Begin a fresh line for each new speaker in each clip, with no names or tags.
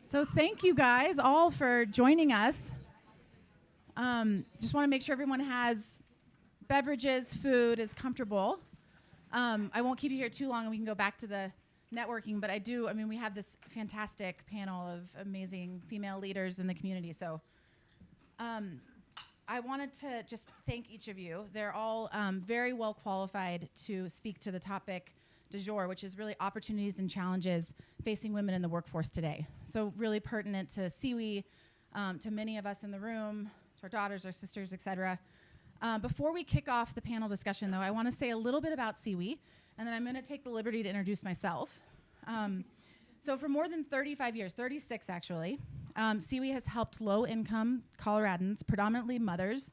So thank you guys all for joining us. Just want to make sure everyone has beverages, food, is comfortable. I won't keep you here too long and we can go back to the networking, but we have this fantastic panel of amazing female leaders in the community. So I wanted to just thank each of you. They're all very well qualified to speak to the topic du jour, which is really opportunities and challenges facing women in the workforce today. So really pertinent to CWEE, to many of us in the room, to our daughters, our sisters, et cetera. Before we kick off the panel discussion, though, I want to say a little bit about CWEE, and then I'm going to take the liberty to introduce myself. So for more than 35 years, 36 actually, CWEE has helped low-income Coloradans, predominantly mothers,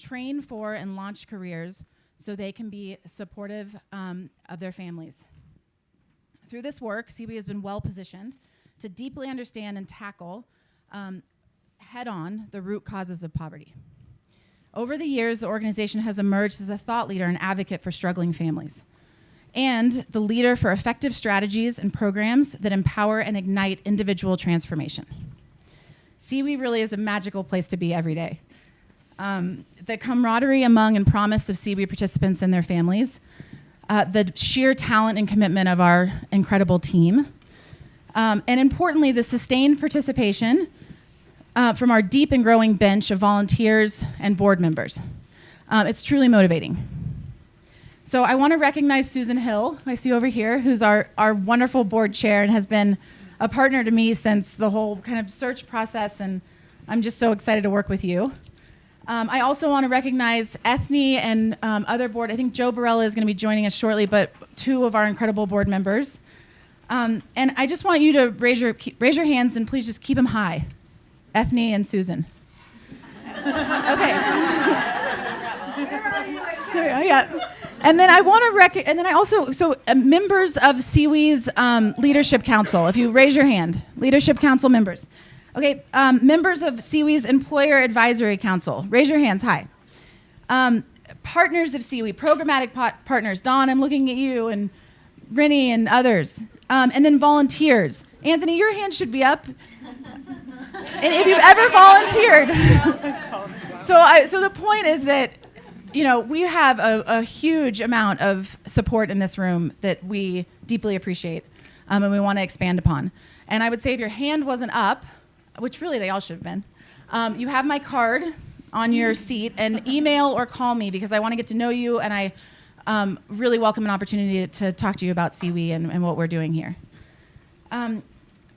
train for and launch careers so they can be supportive of their families. Through this work, CWEE has been well-positioned to deeply understand and tackle head-on the root causes of poverty. Over the years, the organization has emerged as a thought leader and advocate for struggling families, and the leader for effective strategies and programs that empower and ignite individual transformation. CWEE really is a magical place to be every day. The camaraderie among and promise of CWEE participants and their families, the sheer talent and commitment of our incredible team, and importantly, the sustained participation from our deep and growing bench of volunteers and board members. It's truly motivating. So I want to recognize Susan Hill, who I see over here, who's our wonderful board chair and has been a partner to me since the whole kind of search process, and I'm just so excited to work with you. I also want to recognize Ethne and other board. I think Joe Barella is going to be joining us shortly, but two of our incredible board members. And I just want you to raise your hands and please just keep them high. Ethne and Susan. Okay. Yeah. And then I want to members of CWEE's Leadership Council. If you raise your hand, Leadership Council members. Okay, members of CWEE's Employer Advisory Council, raise your hands high. Partners of CWEE, programmatic partners. Dawn, I'm looking at you, and Rennie and others. And then volunteers. Anthony, your hand should be up. And if you've ever volunteered. So the point is that, we have a huge amount of support in this room that we deeply appreciate and we want to expand upon. And I would say if your hand wasn't up, which really they all should have been, you have my card on your seat, and email or call me because I want to get to know you, and I really welcome an opportunity to talk to you about CWEE and what we're doing here.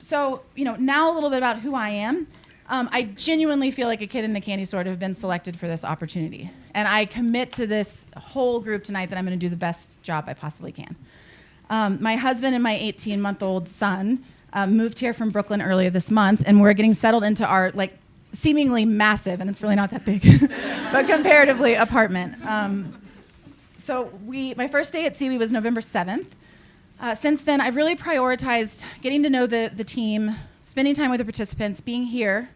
So now a little bit about who I am. I genuinely feel like a kid in a candy store to have been selected for this opportunity. And I commit to this whole group tonight that I'm going to do the best job I possibly can. My husband and my 18-month-old son moved here from Brooklyn earlier this month, and we're getting settled into our seemingly massive, and it's really not that big, but comparatively apartment. So my first day at CWEE was November 7th. Since then, I've really prioritized getting to know the team, spending time with the participants, being here.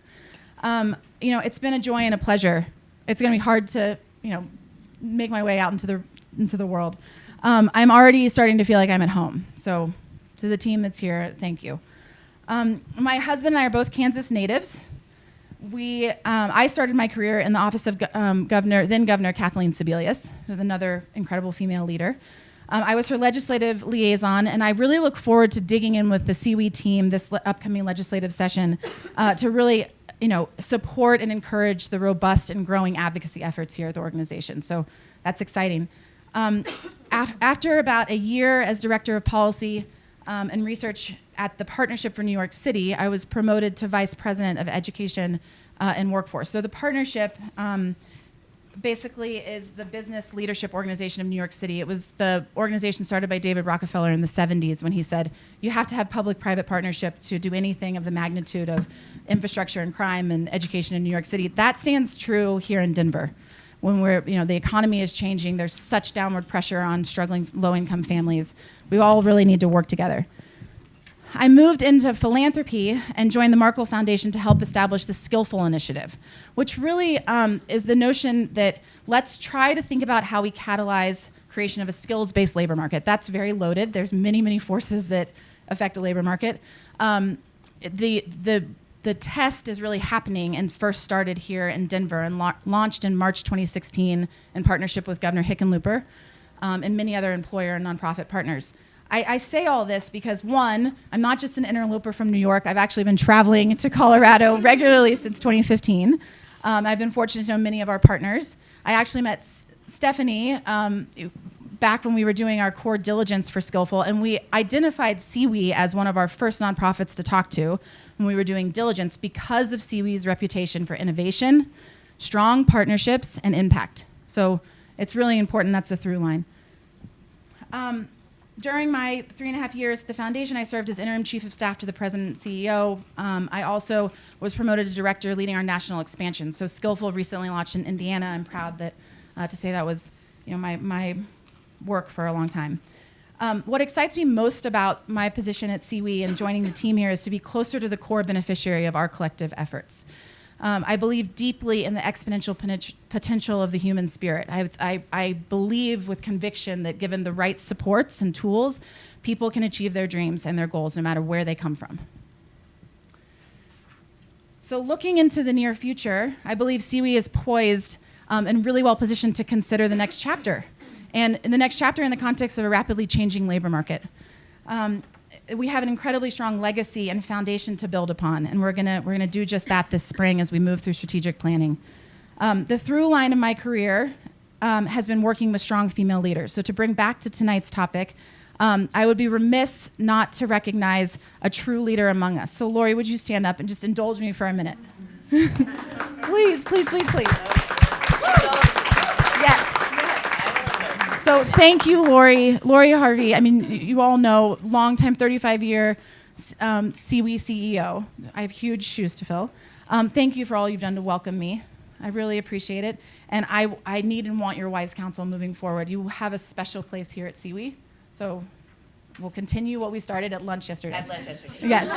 It's been a joy and a pleasure. It's going to be hard to, make my way out into the world. I'm already starting to feel like I'm at home. So to the team that's here, thank you. My husband and I are both Kansas natives. I started my career in the office of then Governor Kathleen Sebelius, who's another incredible female leader. I was her legislative liaison, and I really look forward to digging in with the CWEE team this upcoming legislative session to really, support and encourage the robust and growing advocacy efforts here at the organization. So that's exciting. After about a year as director of policy and research at the Partnership for New York City, I was promoted to vice president of education and workforce. So the partnership basically is the business leadership organization of New York City. It was the organization started by David Rockefeller in the 70s when he said, you have to have public-private partnership to do anything of the magnitude of infrastructure and crime and education in New York City. That stands true here in Denver. When the economy is changing, there's such downward pressure on struggling low-income families. We all really need to work together. I moved into philanthropy and joined the Markle Foundation to help establish the Skillful Initiative, which really is the notion that let's try to think about how we catalyze creation of a skills-based labor market. That's very loaded. There's many, many forces that affect a labor market. The test is really happening and first started here in Denver and launched in March 2016 in partnership with Governor Hickenlooper and many other employer and nonprofit partners. I say all this because, one, I'm not just an interloper from New York. I've actually been traveling to Colorado regularly since 2015. I've been fortunate to know many of our partners. I actually met Stephanie back when we were doing our core diligence for Skillful, and we identified CWEE as one of our first nonprofits to talk to when we were doing diligence because of CWEE's reputation for innovation, strong partnerships, and impact. So it's really important. That's a through line. During my 3.5 years at the foundation, I served as interim chief of staff to the president and CEO. I also was promoted to director leading our national expansion. So Skillful recently launched in Indiana. I'm proud that to say that was my work for a long time. What excites me most about my position at CWEE and joining the team here is to be closer to the core beneficiary of our collective efforts. I believe deeply in the exponential potential of the human spirit. I believe with conviction that given the right supports and tools, people can achieve their dreams and their goals no matter where they come from. So looking into the near future, I believe CWEE is poised and really well positioned to consider the next chapter. And in the next chapter in the context of a rapidly changing labor market. We have an incredibly strong legacy and foundation to build upon, and we're gonna do just that this spring as we move through strategic planning. The through line of my career has been working with strong female leaders. So to bring back to tonight's topic, I would be remiss not to recognize a true leader among us. So Lori, would you stand up and just indulge me for a minute? Please, please, please, please. Yes. So thank you, Lori. Lori Harvey, I mean, you all know, longtime 35-year CWEE CEO. I have huge shoes to fill. Thank you for all you've done to welcome me. I really appreciate it. And I need and want your wise counsel moving forward. You have a special place here at CWEE. So we'll continue what we started at lunch yesterday.
At lunch yesterday.
Yes.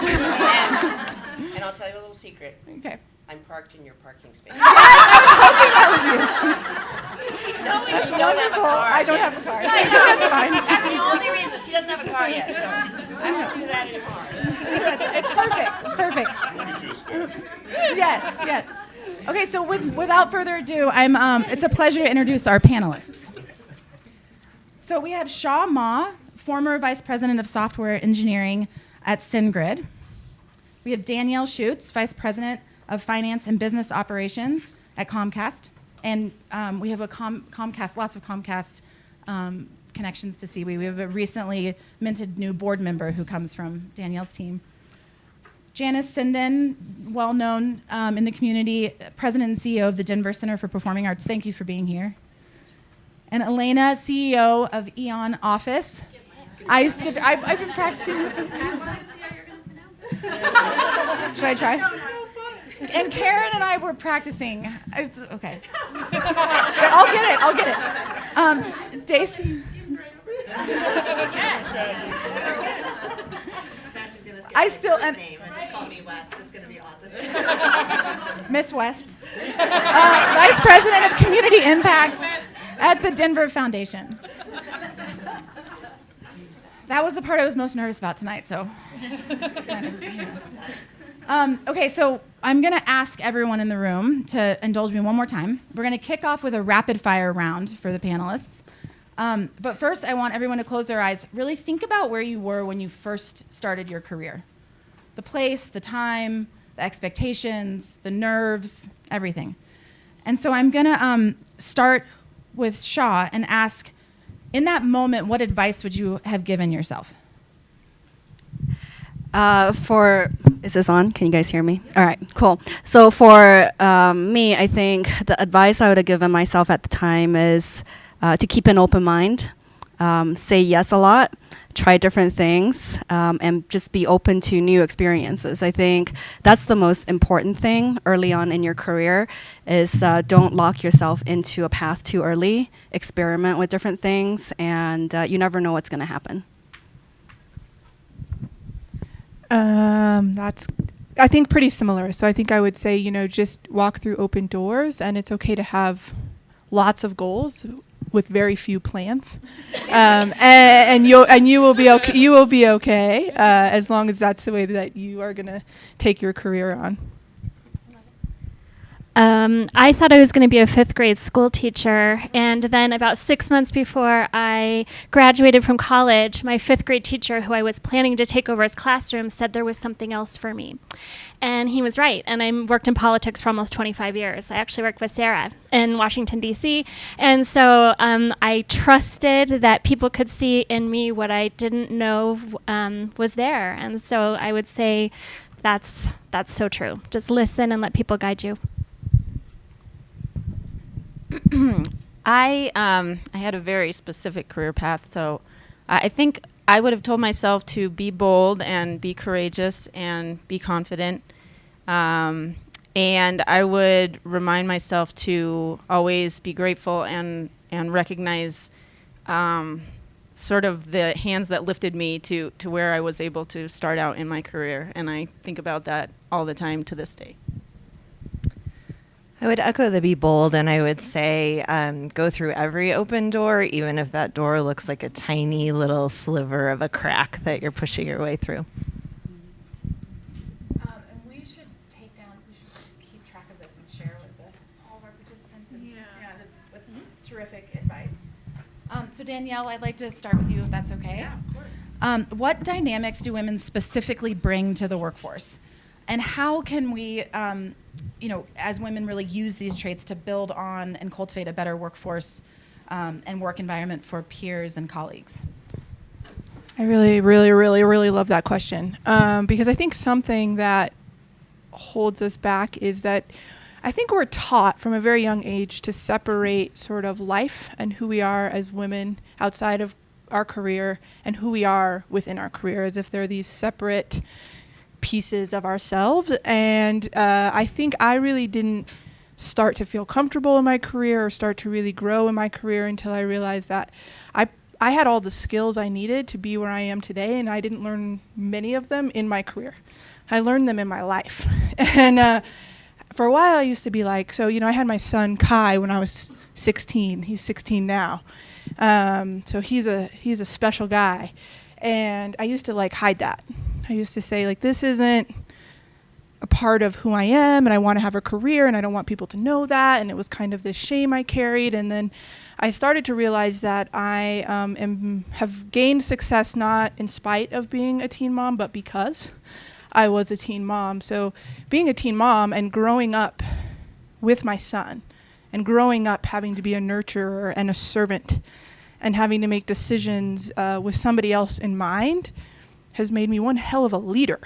And I'll tell you a little secret.
Okay.
I'm parked in your parking space.
Yes, I was hoping that was you.
No, we
That's
don't have a
wonderful.
car.
I don't have a car.
I know.
That's fine.
That's the only reason. She doesn't have a car yet, so I won't do that anymore.
It's perfect. It's perfect. Yes, yes. Okay, so without further ado, it's a pleasure to introduce our panelists. So we have Sha Ma, former vice president of software engineering at SendGrid. We have Danielle Shoots, vice president of finance and business operations at Comcast. And we have Comcast, lots of Comcast connections to CWEE. We have a recently minted new board member who comes from Danielle's team. Janice Sinden, well known in the community, president and CEO of the Denver Center for Performing Arts. Thank you for being here. And Elena, CEO of EON Office. I've been practicing with them. Should I try? And Karen and I were practicing. It's okay. I'll get it. Dace. I still and
just call me West. It's gonna be awesome.
Miss West, vice president of community impact at the Denver Foundation. That was the part I was most nervous about tonight. So. Okay, so I'm going to ask everyone in the room to indulge me one more time. We're going to kick off with a rapid fire round for the panelists. But first, I want everyone to close their eyes. Really think about where you were when you first started your career. The place, the time, the expectations, the nerves, everything. And so I'm going to start with Sha and ask, in that moment, what advice would you have given yourself?
Is this on? Can you guys hear me? All right, cool. So for me, I think the advice I would have given myself at the time is to keep an open mind, say yes a lot, try different things, and just be open to new experiences. I think that's the most important thing early on in your career is don't lock yourself into a path too early, experiment with different things, and you never know what's going to happen.
That's, I think, pretty similar. So I think I would say, just walk through open doors, and it's okay to have lots of goals with very few plans, and you will be okay. You will be okay as long as that's the way that you are going to take your career on.
I thought I was going to be a 5th grade school teacher, and then about 6 months before I graduated from college, my 5th grade teacher, who I was planning to take over his classroom, said there was something else for me. And he was right, and I worked in politics for almost 25 years. I actually worked with Sarah in Washington, D.C., and so I trusted that people could see in me what I didn't know was there. And so I would say that's so true. Just listen and let people guide you.
I had a very specific career path, so I think I would have told myself to be bold and be courageous and be confident, and I would remind myself to always be grateful and recognize sort of the hands that lifted me to where I was able to start out in my career, and I think about that all the time to this day.
I would echo the be bold, and I would say go through every open door, even if that door looks like a tiny little sliver of a crack that you're pushing your way through.
And we should keep track of this and share with all of our participants. And that's terrific advice. So Danielle, I'd like to start with you, if that's okay.
Yeah, of course.
What dynamics do women specifically bring to the workforce? And how can we, as women, really use these traits to build on and cultivate a better workforce and work environment for peers and colleagues?
I really, really, really, really love that question because I think something that holds us back is that I think we're taught from a very young age to separate sort of life and who we are as women outside of our career and who we are within our career, as if they're these separate pieces of ourselves. And I think I really didn't start to feel comfortable in my career or start to really grow in my career until I realized that I had all the skills I needed to be where I am today, and I didn't learn many of them in my career. I learned them in my life. And for a while I used to be like, so, I had my son Kai when I was 16. He's 16 now. So he's a special guy. And I used to hide that. I used to say, this isn't a part of who I am, and I want to have a career, and I don't want people to know that. And it was kind of this shame I carried. And then I started to realize that I have gained success not in spite of being a teen mom, but because I was a teen mom. So being a teen mom and growing up with my son and growing up having to be a nurturer and a servant and having to make decisions with somebody else in mind has made me one hell of a leader.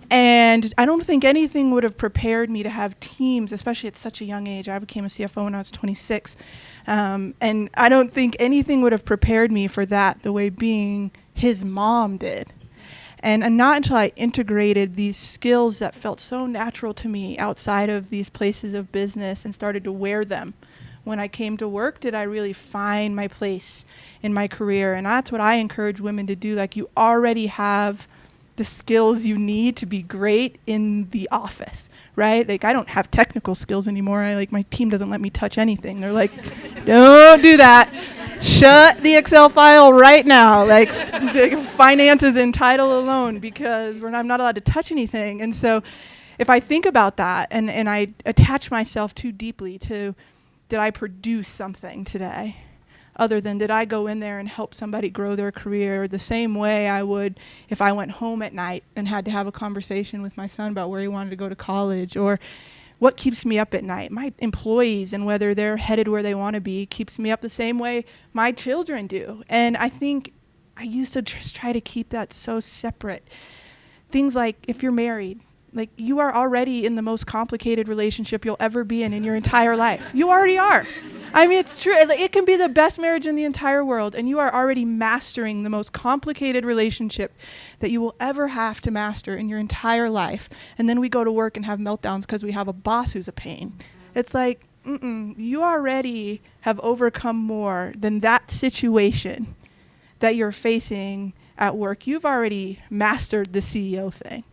And I don't think anything would have prepared me to have teams, especially at such a young age. I became a CFO when I was 26. And I don't think anything would have prepared me for that the way being his mom did. And not until I integrated these skills that felt so natural to me outside of these places of business and started to wear them when I came to work did I really find my place in my career. And that's what I encourage women to do. You already have the skills you need to be great in the office, right? I don't have technical skills anymore. My team doesn't let me touch anything. They're like, don't do that. Shut the Excel file right now. Finances and title alone, because I'm not allowed to touch anything. And so if I think about that and I attach myself too deeply to, did I produce something today? Other than did I go in there and help somebody grow their career the same way I would if I went home at night and had to have a conversation with my son about where he wanted to go to college, or what keeps me up at night. My employees and whether they're headed where they want to be keeps me up the same way my children do. And I think I used to just try to keep that so separate. Things like if you're married, you are already in the most complicated relationship you'll ever be in your entire life. You already are. It's true. It can be the best marriage in the entire world, and you are already mastering the most complicated relationship that you will ever have to master in your entire life. And then we go to work and have meltdowns because we have a boss who's a pain. It's you already have overcome more than that situation that you're facing at work. You've already mastered the CEO thing.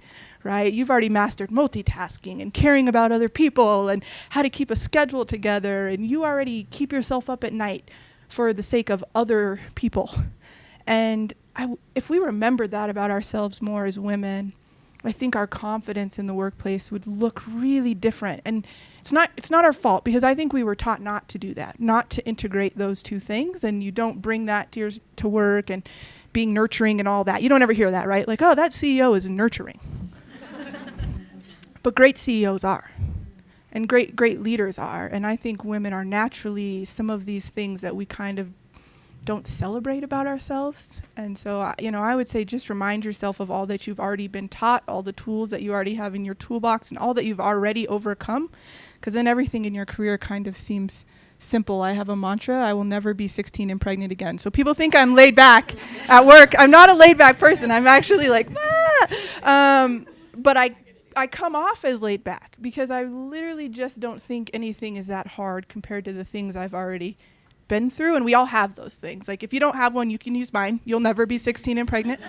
Right? You've already mastered multitasking and caring about other people and how to keep a schedule together, and you already keep yourself up at night for the sake of other people. And if we remembered that about ourselves more as women, I think our confidence in the workplace would look really different. And it's not our fault, because I think we were taught not to do that, not to integrate those two things. And you don't bring that to work and being nurturing and all that. You don't ever hear that, right? Like, oh, that CEO is nurturing. But great CEOs are. And great leaders are. And I think women are naturally some of these things that we kind of don't celebrate about ourselves. And so, I would say just remind yourself of all that you've already been taught, all the tools that you already have in your toolbox, and all that you've already overcome, because then everything in your career kind of seems simple. I have a mantra: I will never be 16 and pregnant again. So people think I'm laid back at work. I'm not a laid back person. I'm actually like, but I come off as laid back because I literally just don't think anything is that hard compared to the things I've already been through. And we all have those things. Like, if you don't have one, you can use mine. You'll never be 16 and pregnant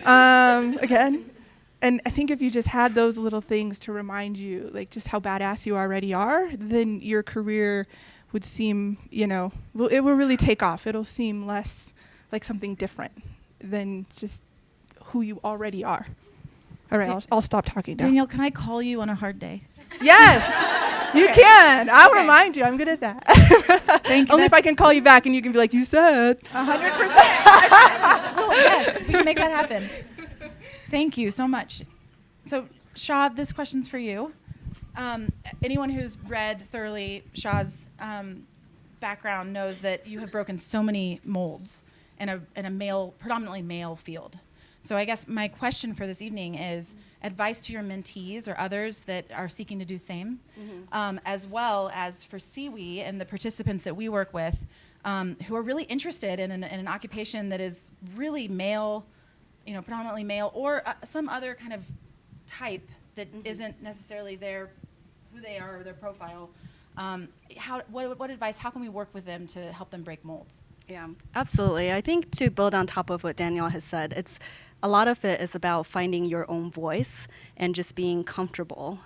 again. And I think if you just had those little things to remind you, like, just how badass you already are, then your career would seem, it will really take off. It'll seem less like something different than just who you already are. All right, I'll stop talking now.
Danielle, can I call you on a hard day?
Yes, you can. I'll remind you. I'm good at that.
Thank you.
Only if I can call you back and you can be like, you said.
100%. Yes, we can make that happen. Thank you so much. So, Sha, this question's for you. Anyone who's read thoroughly Sha's background knows that you have broken so many molds in a predominantly male field. So I guess my question for this evening is advice to your mentees or others that are seeking to do same, as well as for CWEE and the participants that we work with who are really interested in an occupation that is really male, predominantly male, or some other kind of type that isn't necessarily who they are or their profile. What advice, how can we work with them to help them break molds?
Yeah, absolutely. I think to build on top of what Danielle has said, a lot of it is about finding your own voice and just being comfortable.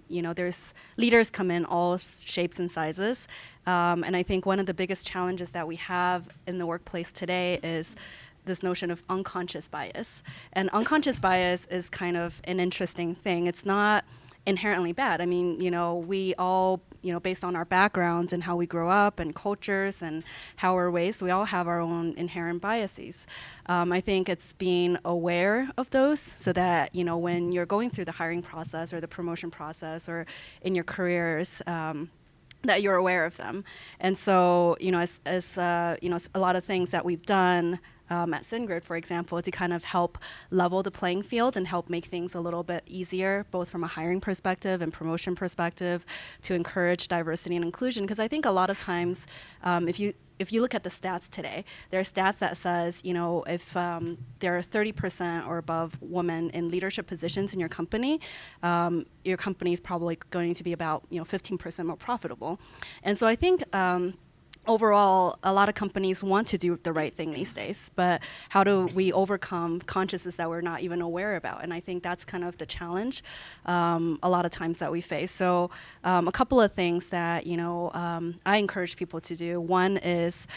There's leaders come in all shapes and sizes. And I think one of the biggest challenges that we have in the workplace today is this notion of unconscious bias. And unconscious bias is kind of an interesting thing. It's not inherently bad. I mean, we all, based on our backgrounds and how we grow up and cultures and how we're raised, we all have our own inherent biases. I think it's being aware of those so that, when you're going through the hiring process or the promotion process or in your careers, that you're aware of them. And so, as a lot of things that we've done at SendGrid, for example, to kind of help level the playing field and help make things a little bit easier, both from a hiring perspective and promotion perspective, to encourage diversity and inclusion. Because I think a lot of times, if you look at the stats today, there are stats that says, if there are 30% or above women in leadership positions in your company is probably going to be about 15% more profitable. And so I think overall, a lot of companies want to do the right thing these days, but how do we overcome consciousness that we're not even aware about? And I think that's kind of the challenge a lot of times that we face. So a couple of things that, I encourage people to do. One is,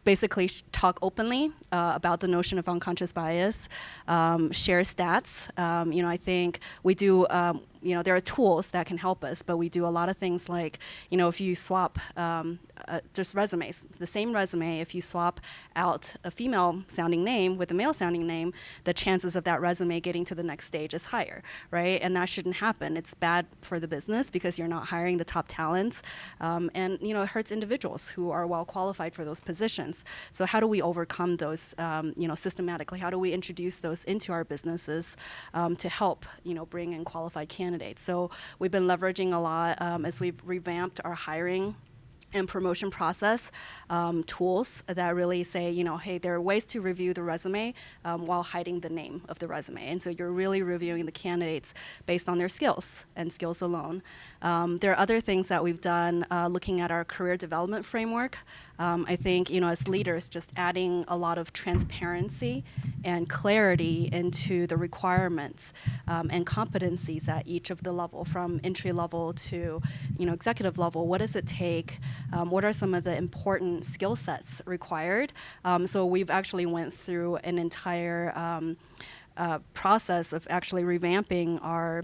basically talk openly about the notion of unconscious bias, share stats. I think we do there are tools that can help us, but we do a lot of things like, if you swap just resumes, the same resume, if you swap out a female sounding name with a male sounding name, the chances of that resume getting to the next stage is higher, right? And that shouldn't happen. It's bad for the business because you're not hiring the top talents, and it hurts individuals who are well qualified for those positions. So how do we overcome those, systematically? How do we introduce those into our businesses to help, bring in qualified candidates? So we've been leveraging a lot as we've revamped our hiring and promotion process tools that really say, hey, there are ways to review the resume while hiding the name of the resume. And so you're really reviewing the candidates based on their skills and skills alone. There are other things that we've done looking at our career development framework. I think, as leaders, just adding a lot of transparency and clarity into the requirements and competencies at each of the level, from entry level to, executive level. What does it take what are some of the important skill sets required. So we've actually went through an entire process of actually revamping our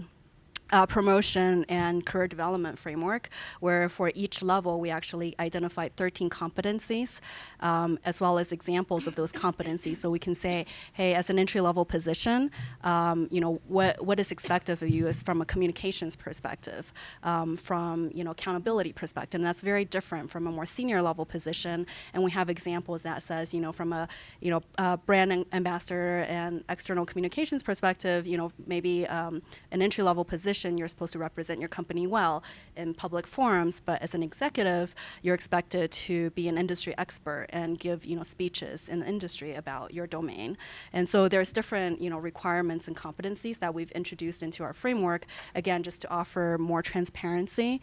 promotion and career development framework, where for each level we actually identified 13 competencies, as well as examples of those competencies. So we can say, hey, as an entry-level position, what is expected of you is from a communications perspective, from accountability perspective, and that's very different from a more senior level position. And we have examples that says, from a brand ambassador and external communications perspective, maybe an entry-level position, you're supposed to represent your company well in public forums, but as an executive, you're expected to be an industry expert and give speeches in the industry about your domain. And so there's different requirements and competencies that we've introduced into our framework, again, just to offer more transparency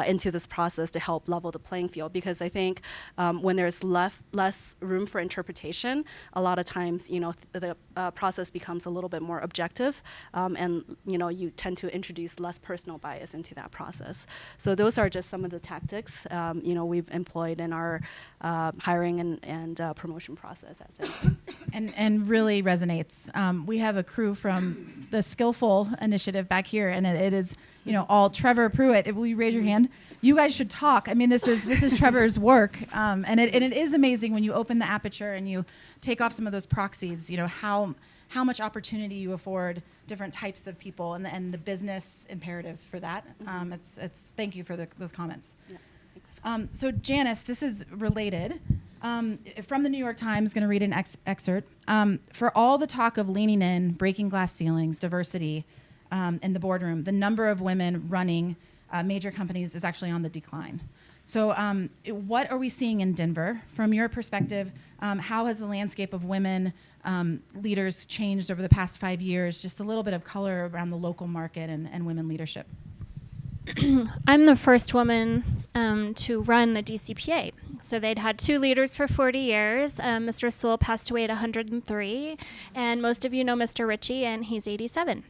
into this process to help level the playing field. Because I think when there's less room for interpretation, a lot of times the process becomes a little bit more objective, and you tend to introduce less personal bias into that process. So those are just some of the tactics we've employed in our hiring and promotion process at SendGrid.
And really resonates. We have a crew from the Skillful initiative back here, and it is all Trevor Pruitt. Will you raise your hand? You guys should talk. I mean, this is Trevor's work, and it is amazing when you open the aperture and you take off some of those proxies. How much opportunity you afford different types of people, and the business imperative for that. It's thank you for those comments.
Yeah, thanks.
So Janice, this is related. From the New York Times, going to read an excerpt. For all the talk of leaning in, breaking glass ceilings, diversity in the boardroom, the number of women running major companies is actually on the decline. So what are we seeing in Denver? From your perspective, how has the landscape of women leaders changed over the past 5 years? Just a little bit of color around the local market and women leadership.
I'm the first woman to run the DCPA. So they'd had 2 leaders for 40 years. Mr. Sewell passed away at 103, and most of you know Mr. Ritchie, and he's 87.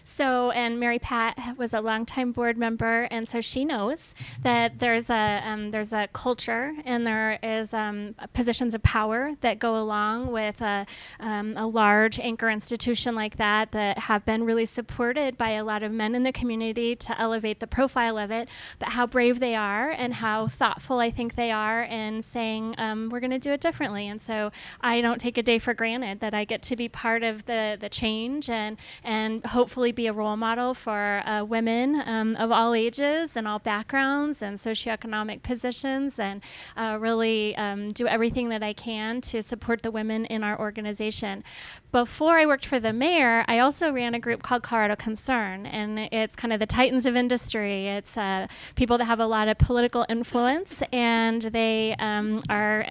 So, and Mary Pat was a longtime board member, and so she knows that there's a culture and there is positions of power that go along with a large anchor institution like that have been really supported by a lot of men in the community to elevate the profile of it, but how brave they are and how thoughtful I think they are in saying we're going to do it differently. And so I don't take a day for granted that I get to be part of the change and hopefully be a role model for women of all ages and all backgrounds and socioeconomic positions, and really do everything that I can to support the women in our organization. Before I worked for the mayor, I also ran a group called Colorado Concern, and it's kind of the titans of industry. It's people that have a lot of political influence, and they are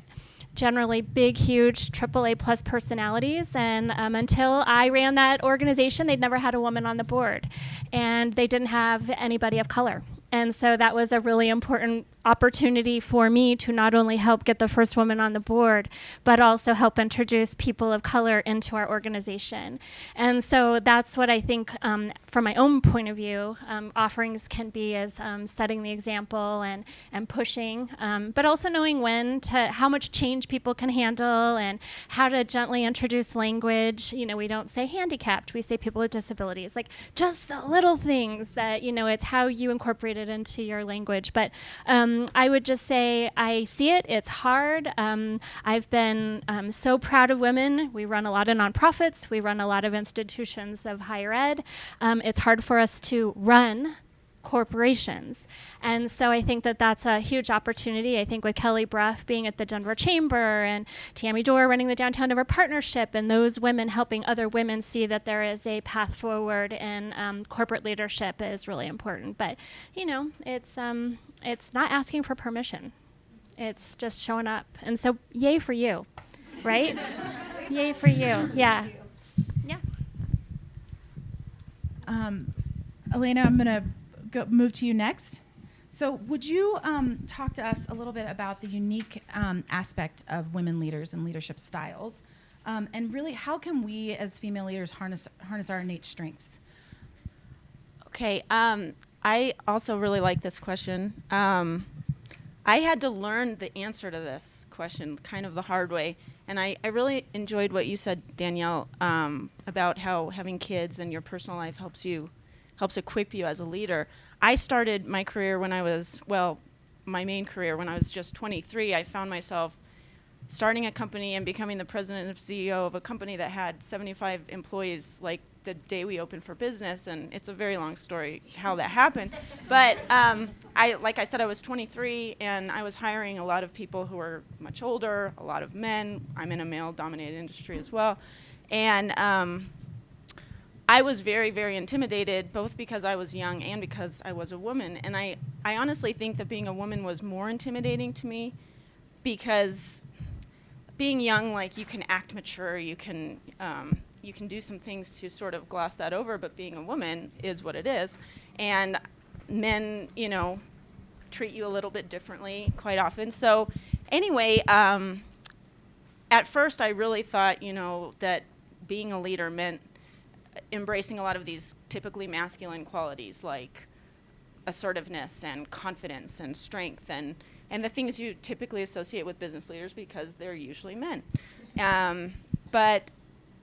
generally big, huge AAA plus personalities. And until I ran that organization, they'd never had a woman on the board, and they didn't have anybody of color. And so that was a really important opportunity for me to not only help get the first woman on the board, but also help introduce people of color into our organization. And so that's what I think, from my own point of view, offerings can be as setting the example and pushing, but also knowing how much change people can handle and how to gently introduce language. We don't say handicapped, we say people with disabilities, like just the little things that, it's how you incorporate it into your language. But I would just say I see it. It's hard. I've been so proud of women. We run a lot of nonprofits. We run a lot of institutions of higher ed. It's hard for us to run corporations. And so I think that that's a huge opportunity. I think with Kelly Bruff being at the Denver Chamber and Tammy Dorr running the Downtown Denver Partnership, and those women helping other women see that there is a path forward in corporate leadership is really important. But, it's not asking for permission. It's just showing up. And so yay for you, right? Yay for you. Yeah. Yeah.
Elena, I'm going to move to you next. So would you talk to us a little bit about the unique aspect of women leaders and leadership styles, and really how can we as female leaders harness our innate strengths?
Okay, I also really like this question. I had to learn the answer to this question kind of the hard way. And I really enjoyed what you said, Danielle, about how having kids and your personal life helps equip you as a leader. I started my career when I was, my main career when I was just 23. I found myself starting a company and becoming the president and CEO of a company that had 75 employees like the day we opened for business, and it's a very long story how that happened. But like I said, I was 23, and I was hiring a lot of people who were much older, a lot of men. I'm in a male-dominated industry as well. And I was very, very intimidated, both because I was young and because I was a woman. And I honestly think that being a woman was more intimidating to me, because being young, like, you can act mature, you can do some things to sort of gloss that over, but being a woman is what it is. And men, treat you a little bit differently quite often. So anyway, at first I really thought, that being a leader meant embracing a lot of these typically masculine qualities like assertiveness and confidence and strength and the things you typically associate with business leaders because they're usually men. But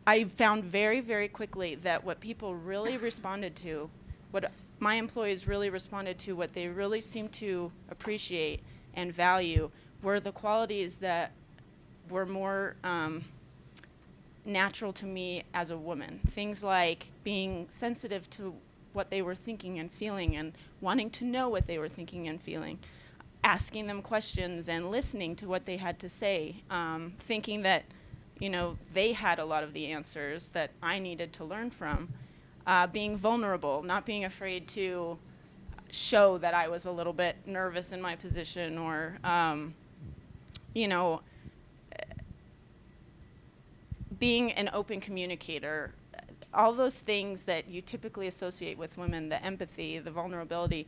I found very, very quickly that what people really responded to, what my employees really responded to, what they really seemed to appreciate and value were the qualities that were more natural to me as a woman. Things like being sensitive to what they were thinking and feeling and wanting to know what they were thinking and feeling, asking them questions and listening to what they had to say, thinking that they had a lot of the answers that I needed to learn from, being vulnerable, not being afraid to show that I was a little bit nervous in my position or, being an open communicator, all those things that you typically associate with women, the empathy, the vulnerability,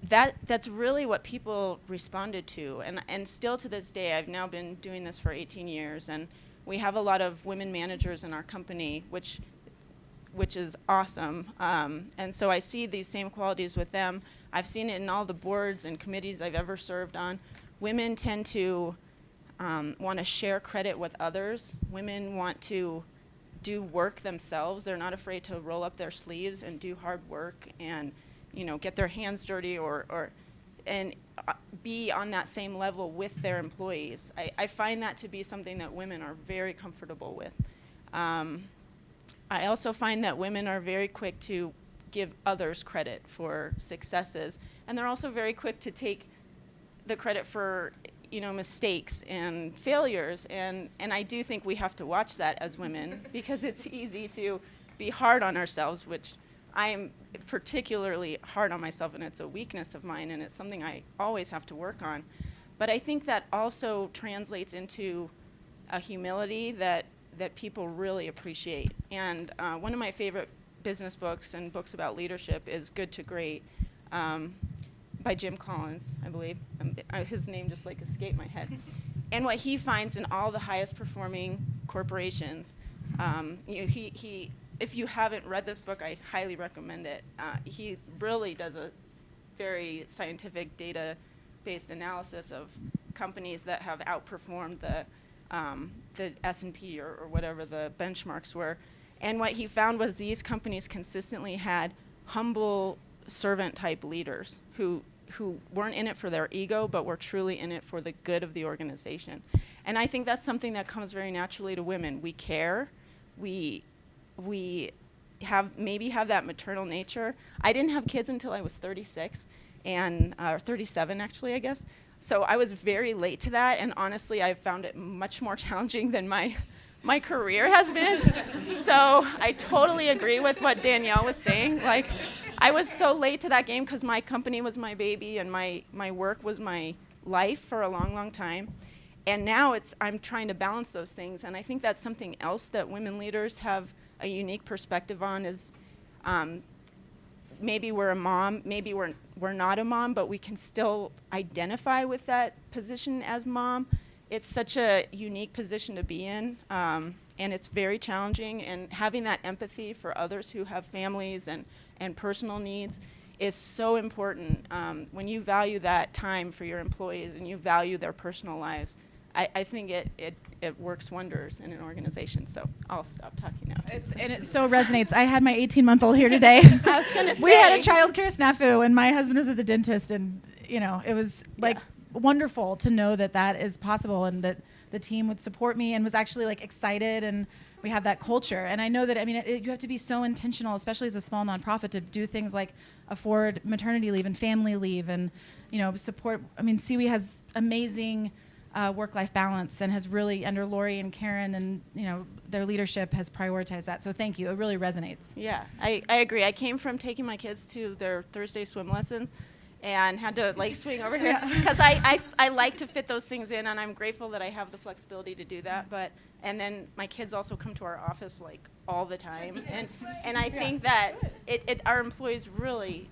that's really what people responded to. And still to this day, I've now been doing this for 18 years, and we have a lot of women managers in our company, which is awesome. And so I see these same qualities with them. I've seen it in all the boards and committees I've ever served on. Women tend to want to share credit with others. Women want to do work themselves. They're not afraid to roll up their sleeves and do hard work and get their hands dirty and be on that same level with their employees. I find that to be something that women are very comfortable with. I also find that women are very quick to give others credit for successes, and they're also very quick to take the credit for mistakes and failures, and I do think we have to watch that as women, because it's easy to be hard on ourselves, which I am particularly hard on myself, and it's a weakness of mine, and it's something I always have to work on. But I think that also translates into a humility that people really appreciate. And one of my favorite business books and books about leadership is Good to Great, by Jim Collins, I believe. His name just escaped my head. And what he finds in all the highest performing corporations, he if you haven't read this book, I highly recommend it. He really does a very scientific data-based analysis of companies that have outperformed the S&P or whatever the benchmarks were. And what he found was these companies consistently had humble servant-type leaders who weren't in it for their ego, but were truly in it for the good of the organization. And I think that's something that comes very naturally to women. We care. We maybe have that maternal nature. I didn't have kids until I was 36, or 37 actually, I guess. So I was very late to that, and honestly, I found it much more challenging than my career has been. So I totally agree with what Danielle was saying. I was so late to that game because my company was my baby and my work was my life for a long, long time. And now I'm trying to balance those things, and I think that's something else that women leaders have a unique perspective on is maybe we're a mom, maybe we're not a mom, but we can still identify with that position as mom. It's such a unique position to be in, and it's very challenging, and having that empathy for others who have families and personal needs is so important. When you value that time for your employees and you value their personal lives, I think it works wonders in an organization. So I'll stop talking now.
It so resonates. I had my 18-month-old here today.
I was gonna say,
we had a child care snafu, and my husband was at the dentist, and it was like wonderful to know that is possible, and that the team would support me and was actually like excited, and we have that culture. And I know that you have to be so intentional, especially as a small nonprofit, to do things like afford maternity leave and family leave, and support. CWEE has amazing work-life balance, and has really, under Lori and Karen and their leadership, has prioritized that. So thank you. It really resonates.
Yeah, I agree. I came from taking my kids to their Thursday swim lessons and had to swing over here because I like to fit those things in, and I'm grateful that I have the flexibility to do that. And then my kids also come to our office all the time, and I think that our employees really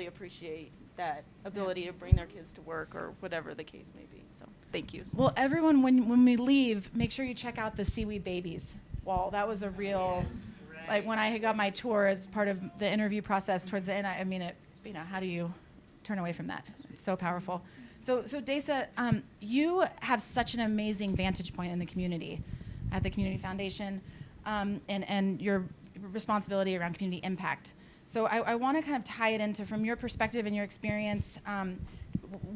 appreciate that ability to bring their kids to work or whatever the case may be. So thank you.
Well, everyone, when we leave, make sure you check out the CWEE babies wall. That was a real, when I got my tour as part of the interview process towards the end, how do you turn away from that? It's so powerful. So Dace, you have such an amazing vantage point in the community at the Community Foundation, and your responsibility around community impact. So I want to kind of tie it into, from your perspective and your experience,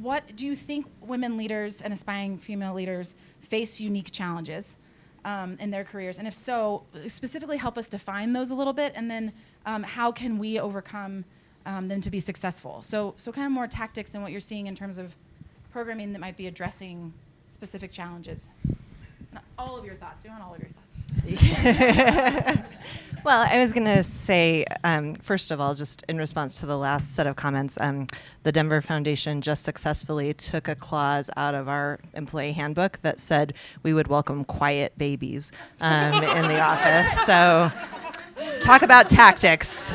what do you think women leaders and aspiring female leaders face unique challenges in their careers? And if so, specifically help us define those a little bit, and then how can we overcome them to be successful? So kind of more tactics and what you're seeing in terms of programming that might be addressing specific challenges. And all of your thoughts. We want all of your thoughts.
Well, I was going to say, first of all, just in response to the last set of comments, the Denver Foundation just successfully took a clause out of our employee handbook that said we would welcome quiet babies in the office. So talk about tactics.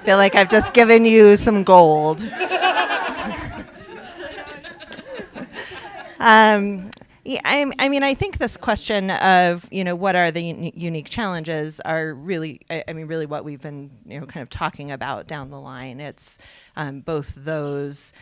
Feel like I've just given you some gold. Yeah, I think this question of, what are the unique challenges are really, really what we've been, kind of talking about down the line. It's both those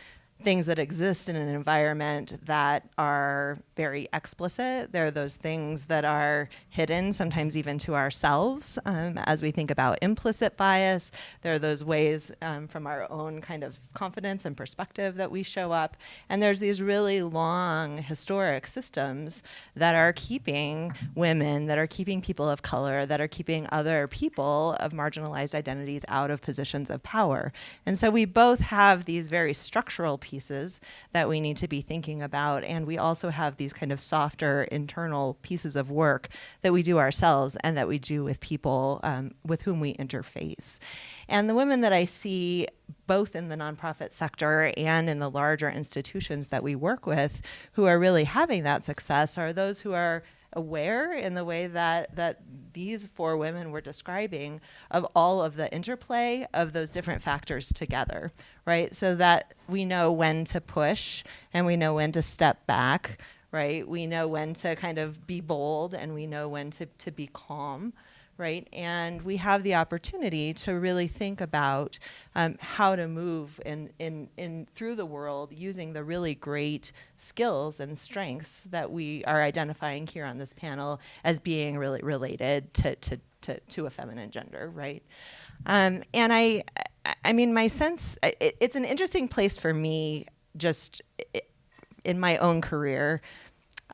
things that exist in an environment that are very explicit. There are those things that are hidden, sometimes even to ourselves, as we think about implicit bias. There are those ways from our own kind of confidence and perspective that we show up. And there's these really long historic systems that are keeping women, that are keeping people of color, that are keeping other people of marginalized identities out of positions of power. And so we both have these very structural pieces that we need to be thinking about, and we also have these kind of softer internal pieces of work that we do ourselves and that we do with people with whom we interface. And the women that I see both in the nonprofit sector and in the larger institutions that we work with who are really having that success are those who are aware in the way that these four women were describing of all of the interplay of those different factors together, right? So that we know when to push and we know when to step back, right? We know when to kind of be bold and we know when to be calm, right? And we have the opportunity to really think about how to move in through the world using the really great skills and strengths that we are identifying here on this panel as being really related to a feminine gender, right? And I mean, my sense, it's an interesting place for me just in my own career.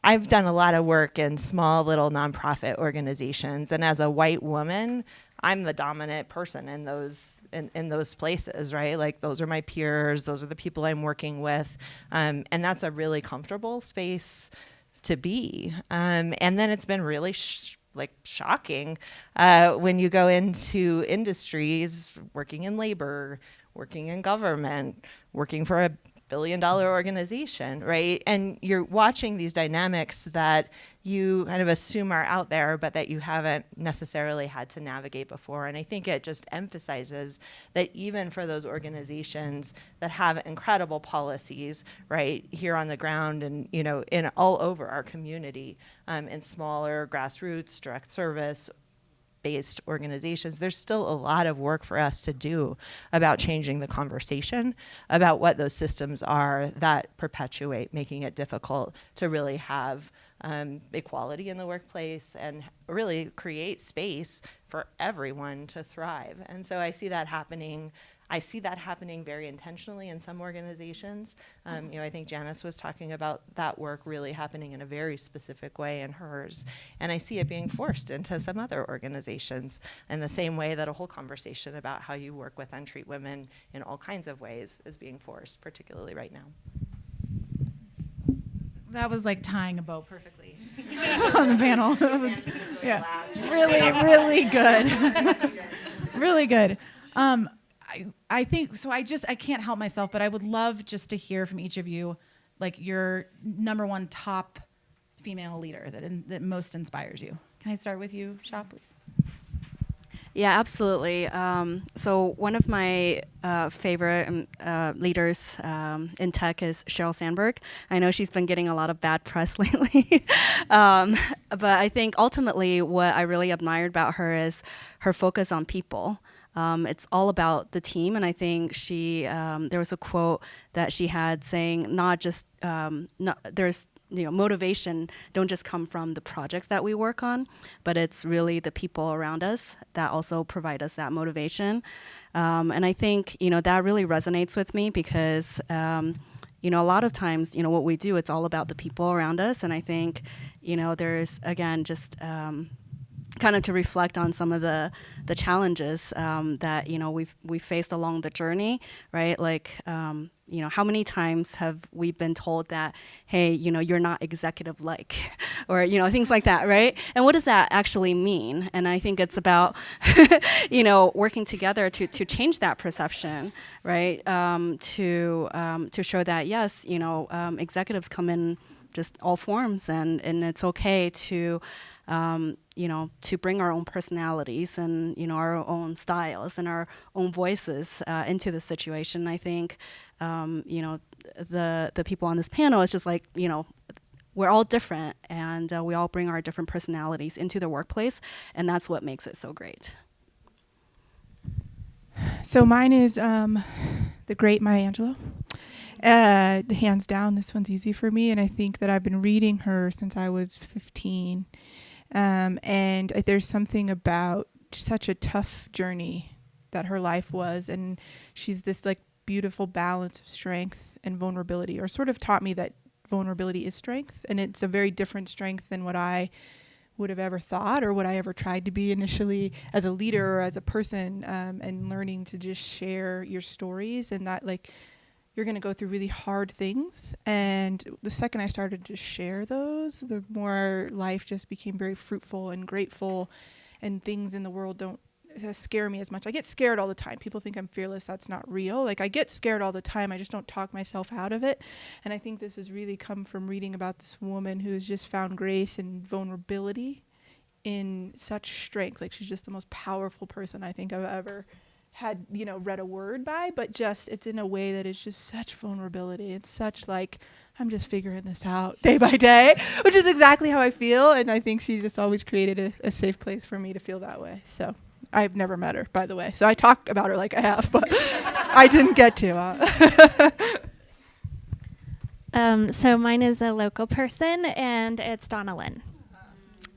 I've done a lot of work in small little nonprofit organizations, and as a white woman, I'm the dominant person in those places, right? Like those are my peers, those are the people I'm working with, and that's a really comfortable space to be. And then it's been really shocking when you go into industries, working in labor, working in government, working for a billion-dollar organization, right? And you're watching these dynamics that you kind of assume are out there, but that you haven't necessarily had to navigate before. And I think it just emphasizes that even for those organizations that have incredible policies, right, here on the ground and, in all over our community, in smaller grassroots, direct service, based organizations, there's still a lot of work for us to do about changing the conversation about what those systems are that perpetuate making it difficult to really have equality in the workplace and really create space for everyone to thrive. And so I see that happening. I see that happening very intentionally in some organizations. I think Janice was talking about that work really happening in a very specific way in hers. And I see it being forced into some other organizations in the same way that a whole conversation about how you work with and treat women in all kinds of ways is being forced, particularly right now.
That was like tying a bow perfectly on the panel. That was, yeah, really good. Really good. I think, so I can't help myself, but I would love just to hear from each of you, like your number one top female leader that most inspires you. Can I start with you, Sha, please?
Yeah, absolutely. So one of my favorite leaders in tech is Sheryl Sandberg. I know she's been getting a lot of bad press lately. But I think ultimately what I really admired about her is her focus on people. It's all about the team, and I think there was a quote that she had saying, there's motivation don't just come from the projects that we work on, but it's really the people around us that also provide us that motivation. And I think that really resonates with me because a lot of times what we do, it's all about the people around us, and I think there's again just kind of to reflect on some of the challenges that we've faced along the journey, right? Like how many times have we been told that, hey, you're not executive like, or things like that, right? And what does that actually mean? And I think it's about working together to change that perception, right? To show that yes, executives come in just all forms, and it's okay to to bring our own personalities and our own styles and our own voices into the situation. I think the people on this panel is just like we're all different, and we all bring our different personalities into the workplace, and that's what makes it so great.
So mine is the great Maya Angelou. Hands down, this one's easy for me, and I think that I've been reading her since I was 15. And there's something about such a tough journey that her life was, and she's this like beautiful balance of strength and vulnerability, or sort of taught me that vulnerability is strength, and it's a very different strength than what I would have ever thought or what I ever tried to be initially as a leader or as a person, and learning to just share your stories, and that like you're going to go through really hard things. And the second I started to share those, the more life just became very fruitful and grateful, and things in the world don't scare me as much. I get scared all the time. People think I'm fearless. That's not real. Like I get scared all the time. I just don't talk myself out of it. And I think this has really come from reading about this woman who has just found grace and vulnerability in such strength. Like she's just the most powerful person I think I've ever had read a word by, but just it's in a way that is just such vulnerability. It's such like I'm just figuring this out day by day, which is exactly how I feel, and I think she just always created a safe place for me to feel that way. So I've never met her, by the way, so I talk about her like I have, but I didn't get to.
So mine is a local person, and it's Donna Lynn.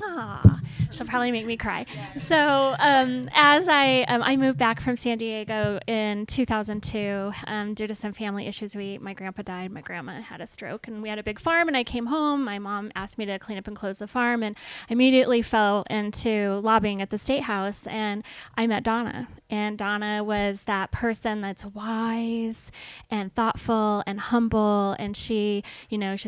Aw, she'll probably make me cry. So as I moved back from San Diego in 2002 due to some family issues. My grandpa died, my grandma had a stroke, and we had a big farm, and I came home. My mom asked me to clean up and close the farm, and I immediately fell into lobbying at the State House, and I met Donna. And Donna was that person that's wise and thoughtful and humble, and she's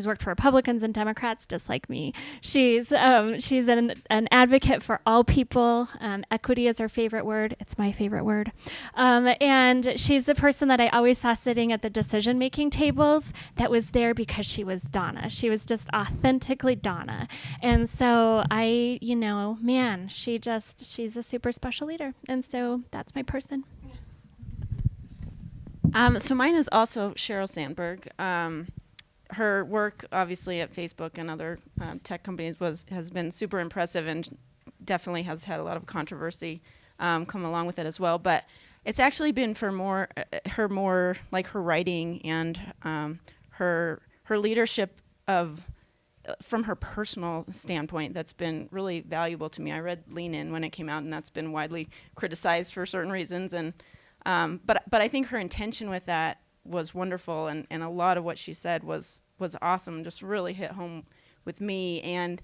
worked for Republicans and Democrats just like me. She's an advocate for all people. Equity is her favorite word. It's my favorite word. And she's the person that I always saw sitting at the decision-making tables that was there because she was Donna. She was just authentically Donna. And so she's a super special leader. And so that's my person.
So mine is also Sheryl Sandberg. Her work, obviously, at Facebook and other tech companies has been super impressive, and definitely has had a lot of controversy come along with it as well. But it's actually been for her writing and her leadership from her personal standpoint that's been really valuable to me. I read Lean In when it came out, and that's been widely criticized for certain reasons. And but I think her intention with that was wonderful, and a lot of what she said was awesome. Just really hit home with me. And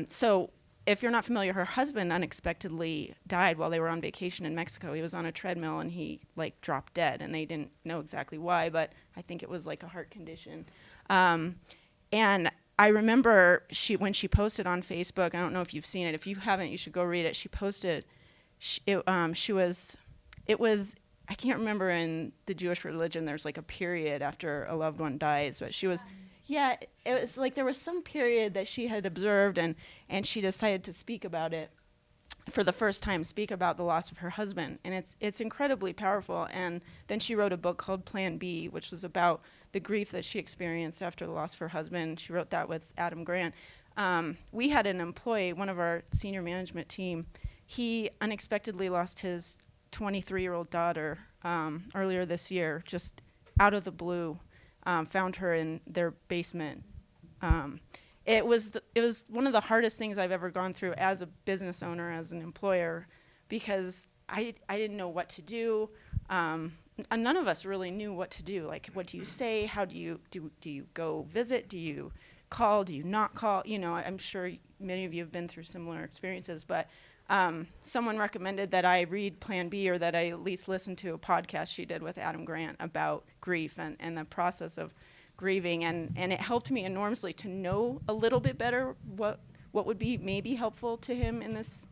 so if you're not familiar, her husband unexpectedly died while they were on vacation in Mexico. He was on a treadmill and he dropped dead, and they didn't know exactly why, but I think it was like a heart condition. And I remember when she posted on Facebook, I don't know if you've seen it. If you haven't, you should go read it. She posted, it was, I can't remember in the Jewish religion, there's like a period after a loved one dies, but she was, yeah, it was like there was some period that she had observed, and she decided to speak about it for the first time, speak about the loss of her husband. And it's incredibly powerful. And then she wrote a book called Plan B, which was about the grief that she experienced after the loss of her husband. She wrote that with Adam Grant. We had an employee, one of our senior management team, he unexpectedly lost his 23-year-old daughter earlier this year, just out of the blue. Found her in their basement. It was one of the hardest things I've ever gone through as a business owner, as an employer, because I didn't know what to do. None of us really knew what to do. Like, what do you say? How do you go visit? Do you call? Do you not call? You know, I'm sure many of you have been through similar experiences, but someone recommended that I read Plan B, or that I at least listen to a podcast she did with Adam Grant about grief and the process of grieving, and it helped me enormously to know a little bit better what would be maybe helpful to him in this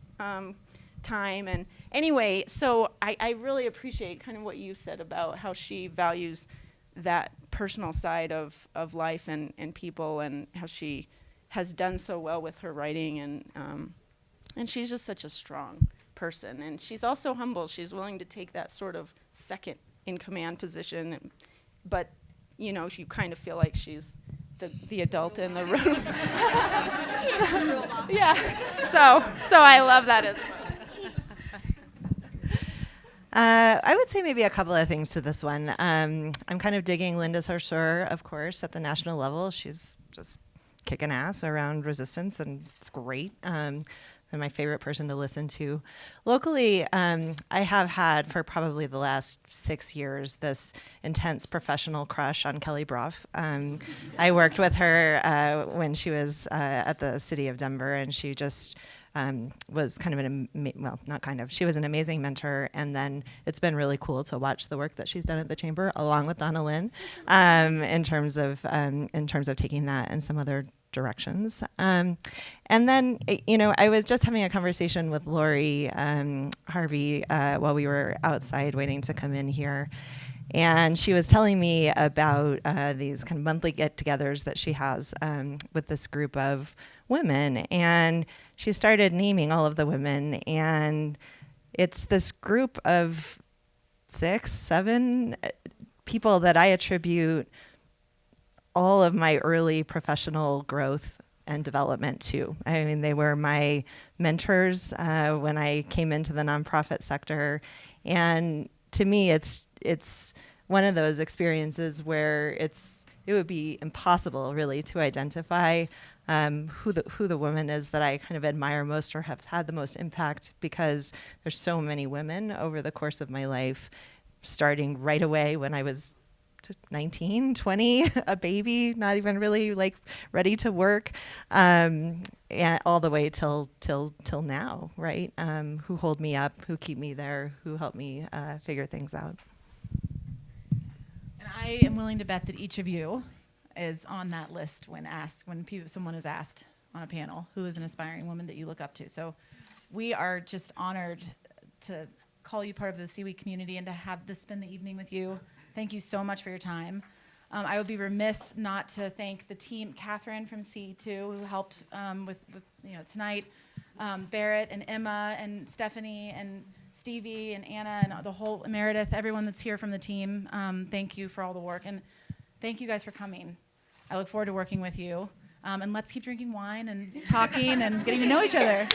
time. And anyway, so I really appreciate kind of what you said about how she values that personal side of life and people, and how she has done so well with her writing, and she's just such a strong person. And she's also humble. She's willing to take that sort of second in command position, but you know, you kind of feel like she's the adult in the room. Yeah. So I love that as well.
I would say maybe a couple of things to this one. I'm kind of digging Linda Sarsour, of course, at the national level. She's just kicking ass around resistance, and it's great. And my favorite person to listen to. Locally, I have had for probably the last 6 years this intense professional crush on Kelly Brough. I worked with her when she was at the city of Denver, and she just was kind of she was an amazing mentor. And then it's been really cool to watch the work that she's done at the chamber, along with Donna Lynn, in terms of taking that and some other directions. And then, you know, I was just having a conversation with Lori Harvey while we were outside waiting to come in here. And she was telling me about these kind of monthly get-togethers that she has with this group of women. And she started naming all of the women. And it's this group of 6, 7 people that I attribute all of my early professional growth and development to. I mean, they were my mentors when I came into the nonprofit sector. And to me, it's one of those experiences where it would be impossible really to identify who the woman is that I kind of admire most or have had the most impact, because there's so many women over the course of my life, starting right away when I was 19, 20, a baby, not even really like ready to work, and all the way till now, right? Who hold me up, who keep me there, who help me figure things out.
And I am willing to bet that each of you is on that list when someone is asked on a panel, who is an aspiring woman that you look up to. So we are just honored to call you part of the CWEE community and to have this spend the evening with you. Thank you so much for your time. I would be remiss not to thank the team, Catherine from C2, who helped with tonight, Barrett and Emma and Stephanie and Stevie and Anna and the whole Meredith, everyone that's here from the team. Thank you for all the work, and thank you guys for coming. I look forward to working with you, and let's keep drinking wine and talking and getting to know each other.